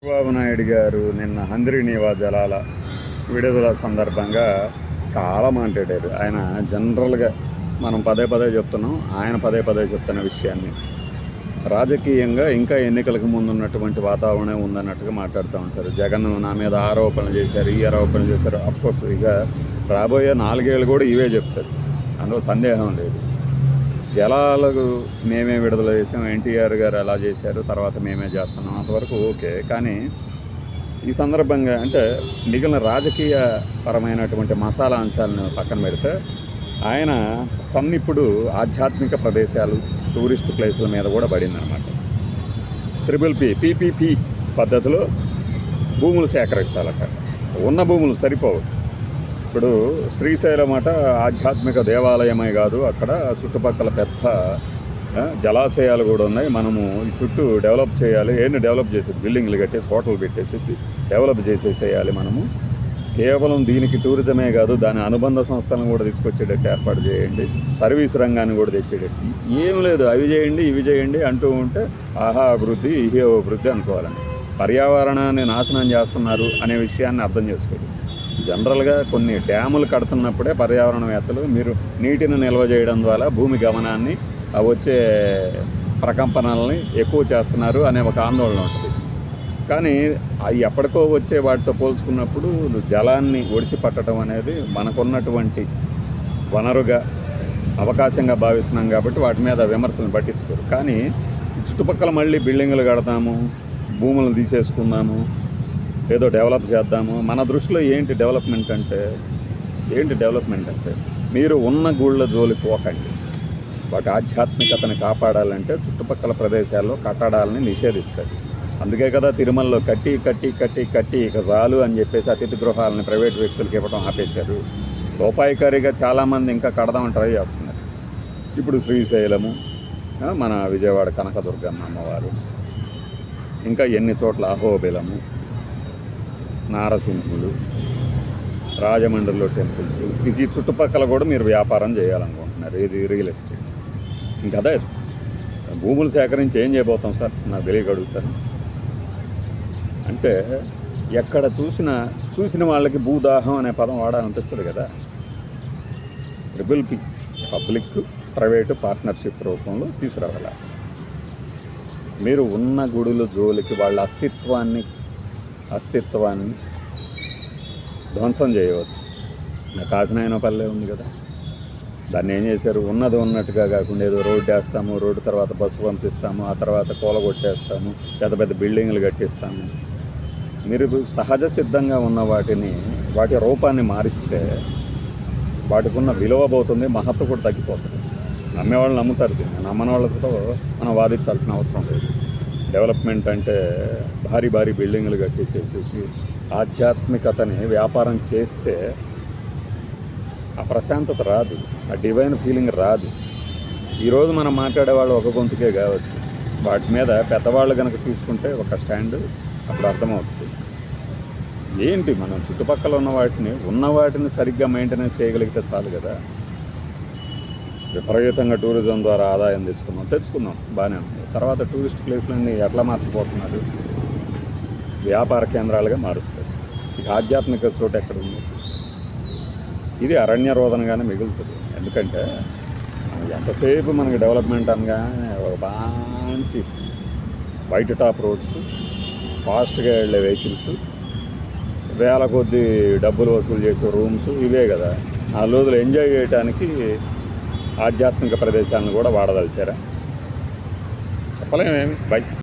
చంద్రబాబు నాయుడు గారు నిన్న హంద్రీనీవా జలాల విడుదల సందర్భంగా చాలా మాట్లాడారు. ఆయన జనరల్గా మనం పదే పదే చెప్తున్నాం, ఆయన పదే పదే చెప్తున్న విషయాన్ని రాజకీయంగా ఇంకా ఎన్నికలకు ముందు ఉన్నటువంటి వాతావరణం ఉందన్నట్టుగా మాట్లాడుతూ ఉంటారు. జగన్ నా మీద ఆరోపణలు చేశారు, ఈ ఆరోపణలు చేశారు. అఫ్కోర్స్ ఇక రాబోయే 4 ఏళ్ళు కూడా ఇవే చెప్తారు, అందులో సందేహం లేదు. జలాలకు మేమే విడుదల చేసాం, ఎన్టీఆర్ గారు అలా చేశారు, తర్వాత మేమే చేస్తున్నాం, అంతవరకు ఓకే. కానీ ఈ సందర్భంగా అంటే మిగిలిన రాజకీయ పరమైనటువంటి మసాలా అంశాలను పక్కన పెడితే ఆయన ఇప్పుడు ఆధ్యాత్మిక ప్రదేశాలు, టూరిస్ట్ ప్లేసుల మీద కూడా పడిందనమాట. PPP పద్ధతిలో భూములు సేకరించాలట. ఉన్న భూములు సరిపోవు. ఇప్పుడు శ్రీశైలం అట ఆధ్యాత్మిక దేవాలయమే కాదు, అక్కడ చుట్టుపక్కల పెద్ద జలాశయాలు కూడా ఉన్నాయి. మనము ఈ చుట్టూ డెవలప్ చేయాలి. ఏంటి డెవలప్ చేసేది? బిల్డింగ్లు కట్టేసి హోటల్ పెట్టేసేసి డెవలప్ చేసేసేయాలి. మనము కేవలం దీనికి టూరిజమే కాదు, దాని అనుబంధ సంస్థలను కూడా తీసుకొచ్చేటట్టు ఏర్పాటు చేయండి, సర్వీస్ రంగాన్ని కూడా తెచ్చేటట్టు. ఏం లేదు, అవి చేయండి ఇవి చేయండి అంటూ ఉంటే ఆహా అభివృద్ధి ఇహే అభివృద్ధి అనుకోవాలని. పర్యావరణాన్ని నాశనం చేస్తున్నారు అనే విషయాన్ని అర్థం చేసుకోండి. జనరల్గా కొన్ని డ్యాములు కడుతున్నప్పుడే పర్యావరణవేత్తలు మీరు నీటిని నిల్వ చేయడం ద్వారా భూమి గమనాన్ని, వచ్చే ప్రకంపనల్ని ఎక్కువ చేస్తున్నారు అనే ఒక ఆందోళన ఉంటుంది. కానీ అవి ఎప్పటికో వచ్చే వాటితో పోల్చుకున్నప్పుడు జలాన్ని ఒడిసి పట్టడం అనేది మనకున్నటువంటి వనరుగా, అవకాశంగా భావిస్తున్నాం కాబట్టి వాటి మీద విమర్శలను పట్టించుకోరు. కానీ చుట్టుపక్కల మళ్ళీ బిల్డింగులు కడతాము, భూములను తీసేసుకుందాము, ఏదో డెవలప్ చేద్దాము. మన దృష్టిలో ఏంటి డెవలప్మెంట్ అంటే మీరు ఉన్న గుళ్ళ జోలికి పోకండి. వాటి ఆధ్యాత్మికతని కాపాడాలంటే చుట్టుపక్కల ప్రదేశాల్లో కట్టడాలని నిషేధిస్తుంది. అందుకే కదా తిరుమలలో కట్టి ఇక చాలు అని చెప్పేసి అతిథి గృహాలని ప్రైవేట్ వ్యక్తులకు ఇవ్వడం ఆపేశారు. లోపాయికారిగా చాలామంది ఇంకా కడదామని ట్రై చేస్తున్నారు. ఇప్పుడు శ్రీశైలము, మన విజయవాడ కనకదుర్గమ్మ అమ్మవారు, ఇంకా ఎన్ని చోట్ల అహోబిలము, నారసింహులు, రాజమండ్రిలో టెంపుల్స్, ఇది చుట్టుపక్కల కూడా మీరు వ్యాపారం చేయాలనుకుంటున్నారు. ఇది రియల్ ఎస్టేట్. ఇంకా అదే భూములు సేకరించి ఏం చేయబోతాం సార్, నాకు తెలియగలుగుతాను. అంటే ఎక్కడ చూసిన వాళ్ళకి భూదాహం అనే పదం వాడాలనిపిస్తుంది కదా. PPP పబ్లిక్ ప్రైవేటు పార్ట్నర్షిప్ రూపంలో తీసుకురావాలి. మీరు ఉన్న గుడుల జోలికి వాళ్ళ అస్తిత్వాన్ని ధ్వంసం చేయవచ్చు. కాశీనాయనపల్లె ఉంది కదా, దాన్ని ఏం చేశారు? ఉన్నది ఉన్నట్టుగా కాకుండా ఏదో రోడ్డు వేస్తాము, రోడ్డు తర్వాత బస్సు పంపిస్తాము, ఆ తర్వాత కూలగొట్టేస్తాము, పెద్ద బిల్డింగ్లు కట్టిస్తాము. మీరు సహజ సిద్ధంగా ఉన్న వాటి రూపాన్ని మారిస్తే వాటికి ఉన్న విలువ పోతుంది, మహత్వం కూడా తగ్గిపోతుంది. నమ్మేవాళ్ళు నమ్ముతారు, దీన్ని నమ్మని వాళ్ళతో మనం వాదించాల్సిన అవసరం లేదు. డెవలప్మెంట్ అంటే భారీ బిల్డింగ్లు కట్టేసేసి ఆధ్యాత్మికతని వ్యాపారం చేస్తే ఆ ప్రశాంతత రాదు, ఆ డివైన్ ఫీలింగ్ రాదు. ఈరోజు మనం మాట్లాడేవాళ్ళు ఒక గొంతుకే కావచ్చు, వాటి మీద పెద్దవాళ్ళు కనుక తీసుకుంటే ఒక స్టాండ్ అప్పుడు అర్థమవుతుంది. ఏంటి మనం చుట్టుపక్కల ఉన్న వాటిని సరిగ్గా మెయింటెనెన్స్ చేయగలిగితే చాలు కదా. విపరీతంగా టూరిజం ద్వారా ఆదాయం తెచ్చుకుందాం బాగానే ఉంది. తర్వాత టూరిస్ట్ ప్లేస్లన్నీ ఎట్లా మార్చిపోతున్నారు? వ్యాపార కేంద్రాలుగా మారుస్తారు. ఇక ఆధ్యాత్మిక చోటు ఎక్కడ ఉంది? ఇది అరణ్య రోదనగానే మిగులుతుంది. ఎందుకంటే ఎంతసేపు మనకి డెవలప్మెంట్ అనగానే ఒక మంచి వైట్ టాప్ రోడ్స్, ఫాస్ట్గా వెళ్ళే వెహికల్స్, వేల కొద్దీ డబ్బులు వసూలు చేసే రూమ్స్, ఇవే కదా. ఆ రోజులు ఎంజాయ్ చేయడానికి ఆధ్యాత్మిక ప్రదేశాలను కూడా వాడదలిచారా? చెప్పలేమేమి. బై.